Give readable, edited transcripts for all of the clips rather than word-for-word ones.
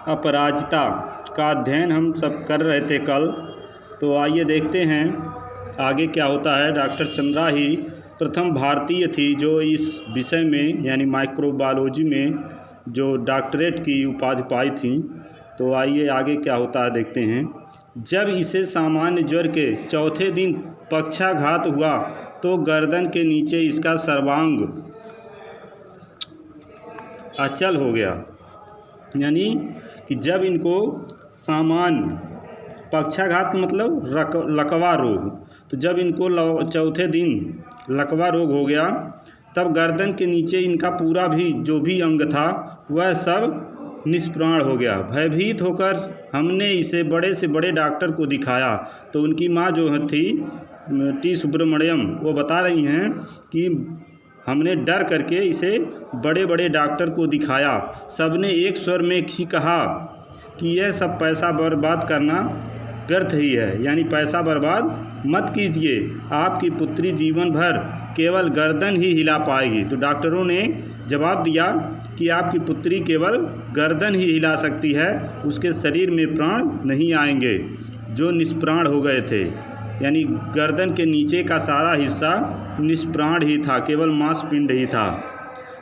अपराजिता का अध्ययन हम सब कर रहे थे कल। तो आइए देखते हैं आगे क्या होता है। डॉक्टर चंद्रा ही प्रथम भारतीय थी जो इस विषय में यानी माइक्रोबायोलॉजी में जो डॉक्टरेट की उपाधि पाई थी। तो आइए आगे क्या होता है देखते हैं। जब इसे सामान्य ज्वर के चौथे दिन पक्षाघात हुआ तो गर्दन के नीचे इसका सर्वांग अचल हो गया। यानी कि जब इनको सामान्य पक्षाघात मतलब लकवा रोग, तो जब इनको चौथे दिन लकवा रोग हो गया तब गर्दन के नीचे इनका पूरा भी जो भी अंग था वह सब निष्प्राण हो गया। भयभीत होकर हमने इसे बड़े से बड़े डॉक्टर को दिखाया। तो उनकी माँ जो थी टी सुब्रमण्यम, वो बता रही हैं कि हमने डर करके इसे बड़े बड़े डॉक्टर को दिखाया। सबने एक स्वर में ही कहा कि यह सब पैसा बर्बाद करना व्यर्थ ही है, यानी पैसा बर्बाद मत कीजिए, आपकी पुत्री जीवन भर केवल गर्दन ही हिला पाएगी। तो डॉक्टरों ने जवाब दिया कि आपकी पुत्री केवल गर्दन ही हिला सकती है, उसके शरीर में प्राण नहीं आएंगे। जो निष्प्राण हो गए थे, यानी गर्दन के नीचे का सारा हिस्सा निष्प्राण ही था, केवल मांसपिंड ही था।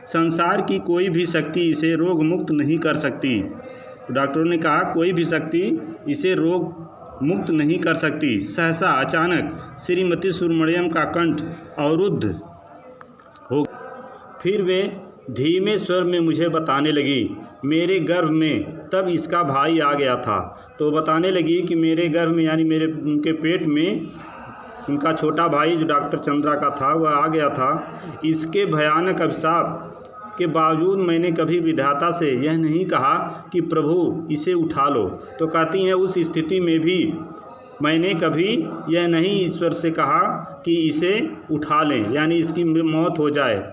संसार की कोई भी शक्ति इसे रोग मुक्त नहीं कर सकती। तो डॉक्टरों ने कहा कोई भी शक्ति इसे रोग मुक्त नहीं कर सकती। सहसा अचानक श्रीमती सुब्रमण्यम का कंठ अवरुद्ध हो, फिर वे धीमे स्वर में मुझे बताने लगी मेरे गर्भ में तब इसका भाई आ गया था। तो बताने लगी कि मेरे गर्भ में यानी उनके पेट में उनका छोटा भाई जो डॉक्टर चंद्रा का था वह आ गया था। इसके भयानक अभिशाप के बावजूद मैंने कभी विधाता से यह नहीं कहा कि प्रभु इसे उठा लो। तो कहती हैं उस स्थिति में भी मैंने कभी यह नहीं ईश्वर से कहा कि इसे उठा लें, यानी इसकी मौत हो जाए,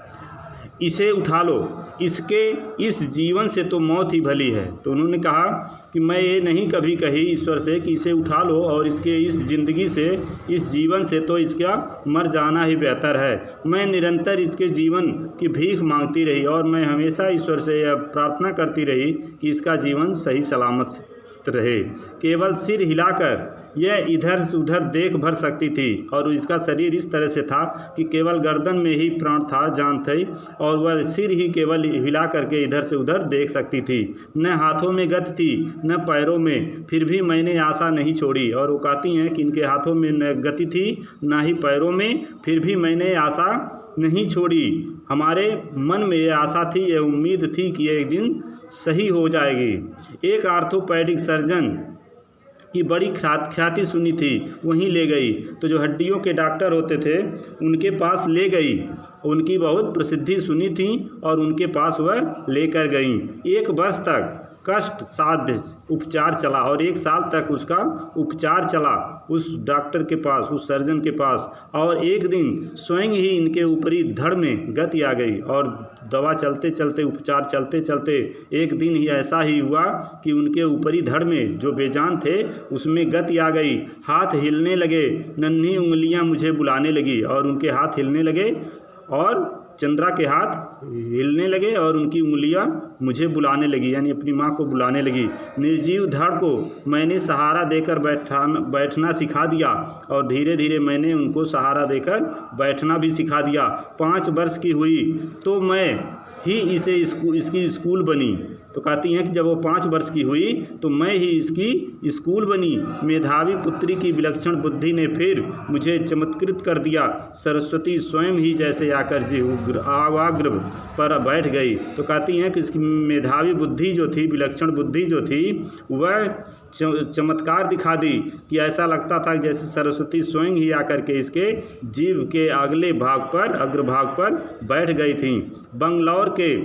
इसे उठा लो, इसके इस जीवन से तो मौत ही भली है। तो उन्होंने कहा कि मैं ये नहीं कभी कही ईश्वर से कि इसे उठा लो और इसके इस ज़िंदगी से, इस जीवन से तो इसका मर जाना ही बेहतर है। मैं निरंतर इसके जीवन की भीख मांगती रही और मैं हमेशा ईश्वर से यह प्रार्थना करती रही कि इसका जीवन सही सलामत रहे। केवल सिर हिलाकर यह इधर से उधर देख भर सकती थी और इसका शरीर इस तरह से था कि केवल गर्दन में ही प्राण था, जान थी, और वह सिर ही केवल हिला करके इधर से उधर देख सकती थी। न हाथों में गति थी न पैरों में, फिर भी मैंने आशा नहीं छोड़ी। और वो कहती हैं कि इनके हाथों में न गति थी न ही पैरों में, फिर भी मैंने आशा नहीं छोड़ी। हमारे मन में यह आशा थी, यह उम्मीद थी कि एक दिन सही हो जाएगी। एक आर्थोपैडिक सर्जन की बड़ी ख्याति सुनी थी, वहीं ले गई। तो जो हड्डियों के डॉक्टर होते थे उनके पास ले गई, उनकी बहुत प्रसिद्धि सुनी थी और उनके पास वह लेकर गई। 1 वर्ष तक कष्ट साध्य उपचार चला और 1 साल तक उसका उपचार चला उस डॉक्टर के पास, उस सर्जन के पास। और एक दिन स्वयं ही इनके ऊपरी धड़ में गति आ गई और दवा चलते चलते, उपचार चलते चलते एक दिन ही ऐसा ही हुआ कि उनके ऊपरी धड़ में जो बेजान थे उसमें गति आ गई। हाथ हिलने लगे, नन्ही उंगलियां मुझे बुलाने लगी और उनके हाथ हिलने लगे और चंद्रा के हाथ हिलने लगे और उनकी उंगलियां मुझे बुलाने लगी, यानी अपनी माँ को बुलाने लगी। निर्जीव धड़ को मैंने सहारा देकर बैठना सिखा दिया और धीरे धीरे मैंने उनको सहारा देकर बैठना भी सिखा दिया। 5 वर्ष की हुई तो मैं ही इसकी स्कूल बनी। तो कहती हैं कि जब वो 5 वर्ष की हुई तो मैं ही इसकी स्कूल बनी। मेधावी पुत्री की विलक्षण बुद्धि ने फिर मुझे चमत्कृत कर दिया। सरस्वती स्वयं ही जैसे आकर जी आवाग्र पर बैठ गई। तो कहती हैं कि इसकी मेधावी बुद्धि जो थी, विलक्षण बुद्धि जो थी, वह चमत्कार दिखा दी कि ऐसा लगता था जैसे सरस्वती स्वयं ही आकर के इसके जीव के अगले भाग पर, अग्रभाग पर बैठ गई थी। बंगलौर के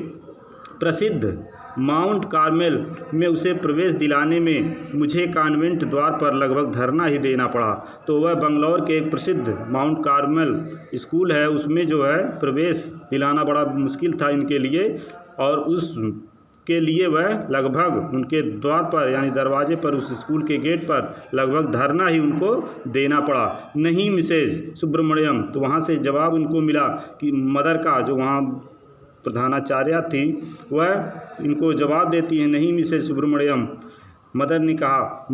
प्रसिद्ध माउंट कार्मेल में उसे प्रवेश दिलाने में मुझे कॉन्वेंट द्वार पर लगभग धरना ही देना पड़ा। तो वह बंगलौर के एक प्रसिद्ध माउंट कार्मेल स्कूल है, उसमें जो है प्रवेश दिलाना बड़ा मुश्किल था इनके लिए और उस के लिए वह लगभग उनके द्वार पर यानी दरवाजे पर, उस स्कूल के गेट पर लगभग धरना ही उनको देना पड़ा। नहीं मिसेज सुब्रमण्यम। तो वहाँ से जवाब उनको मिला कि मदर का, जो वहाँ प्रधानाचार्य थी, वह इनको जवाब देती है, नहीं मिसेस सुब्रमण्यम। मदर ने कहा,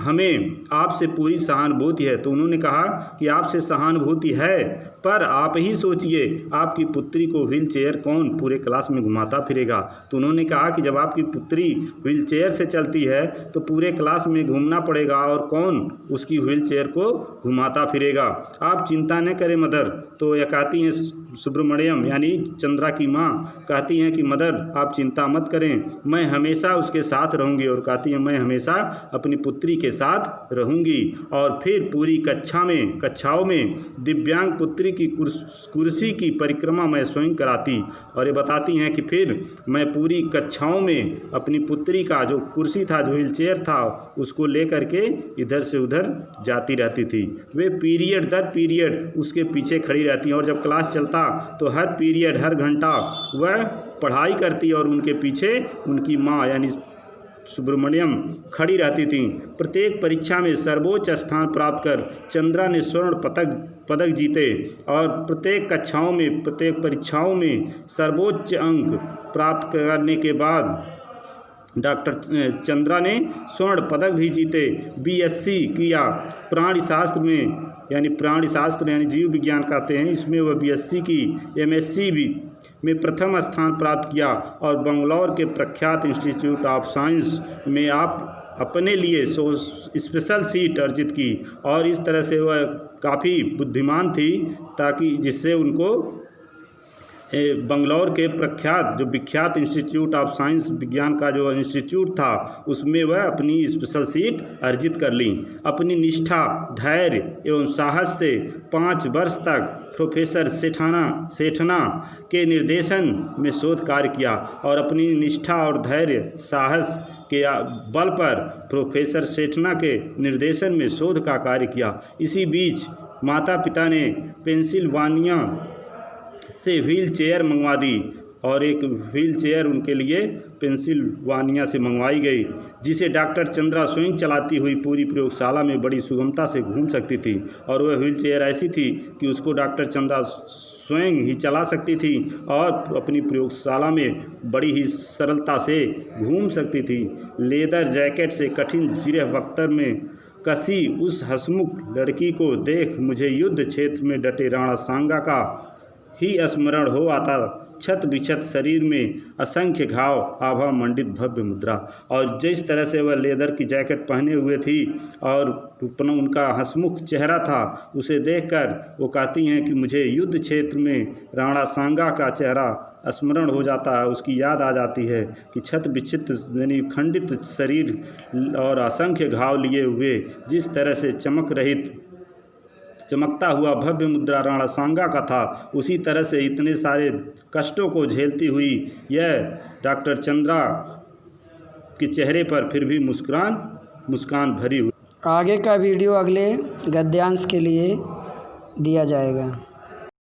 हमें आपसे पूरी सहानुभूति है। तो उन्होंने कहा कि आपसे सहानुभूति है, पर आप ही सोचिए, आपकी पुत्री को व्हील चेयर कौन पूरे क्लास में घुमाता फिरेगा। तो उन्होंने कहा कि जब आपकी पुत्री व्हील चेयर से चलती है तो पूरे क्लास में घूमना पड़ेगा, और कौन उसकी व्हील चेयर को घुमाता फिरेगा। आप चिंता न करें मदर। तो यह कहती हैं सुब्रमण्यम यानी चंद्रा की माँ कहती हैं कि मदर आप चिंता मत करें, मैं हमेशा उसके साथ रहूँगी। और कहती हैं, मैं हमेशा अपनी पुत्री के साथ रहूंगी। और फिर पूरी कक्षाओं में दिव्यांग पुत्री की कुर्सी की परिक्रमा मैं स्वयं कराती। और ये बताती हैं कि फिर मैं पूरी कक्षाओं में अपनी पुत्री का जो कुर्सी था, जो व्हील चेयर था, उसको लेकर के इधर से उधर जाती रहती थी। वे पीरियड दर पीरियड उसके पीछे खड़ी रहती हैं, और जब क्लास चलता तो हर पीरियड हर घंटा वह पढ़ाई करती और उनके पीछे उनकी माँ यानी सुब्रमण्यम खड़ी रहती थीं। प्रत्येक परीक्षा में सर्वोच्च स्थान प्राप्त कर चंद्रा ने स्वर्ण पदक जीते, और प्रत्येक परीक्षाओं में सर्वोच्च अंक प्राप्त करने के बाद डॉक्टर चंद्रा ने स्वर्ण पदक भी जीते। बीएससी किया प्राणिशास्त्र में, यानी प्राणिशास्त्र यानी जीव विज्ञान कहते हैं, इसमें वह बीएससी की। एमएससी भी में प्रथम स्थान प्राप्त किया, और बंगलौर के प्रख्यात इंस्टीट्यूट ऑफ साइंस में आप अपने लिए स्पेशल सीट अर्जित की। और इस तरह से वह काफ़ी बुद्धिमान थी, ताकि जिससे उनको बंगलौर के प्रख्यात जो विख्यात इंस्टीट्यूट ऑफ साइंस विज्ञान का जो इंस्टीट्यूट था, उसमें वह अपनी स्पेशल सीट अर्जित कर ली। अपनी निष्ठा, धैर्य एवं साहस से 5 वर्ष तक प्रोफेसर सेठना के निर्देशन में शोध कार्य किया, और अपनी निष्ठा और धैर्य साहस के बल पर प्रोफेसर सेठना के निर्देशन में शोध का कार्य किया। इसी बीच माता पिता ने पेंसिल्वानिया से व्हील चेयर मंगवा दी, और एक व्हील चेयर उनके लिए पेंसिल्वानिया से मंगवाई गई, जिसे डॉक्टर चंद्रा स्वयं चलाती हुई पूरी प्रयोगशाला में बड़ी सुगमता से घूम सकती थी। और वह व्हील चेयर ऐसी थी कि उसको डॉक्टर चंद्रा स्वयं ही चला सकती थी, और अपनी प्रयोगशाला में बड़ी ही सरलता से घूम सकती थी। लेदर जैकेट से कठिन जिरह बख्तर में कसी उस हंसमुख लड़की को देख मुझे युद्ध क्षेत्र में डटे राणा सांगा का ही स्मरण हो आता। छत बिछत शरीर में असंख्य घाव, आभा मंडित भव्य मुद्रा। और जिस तरह से वह लेदर की जैकेट पहने हुए थी और उनका हंसमुख चेहरा था, उसे देखकर वो कहती हैं कि मुझे युद्ध क्षेत्र में राणा सांगा का चेहरा स्मरण हो जाता है, उसकी याद आ जाती है कि छत बिछित यानी खंडित शरीर और असंख्य घाव लिए हुए जिस तरह से चमकता हुआ भव्य मुद्रा राणा सांगा का था, उसी तरह से इतने सारे कष्टों को झेलती हुई यह डॉक्टर चंद्रा के चेहरे पर फिर भी मुस्कान भरी हुई। आगे का वीडियो अगले गद्यांश के लिए दिया जाएगा।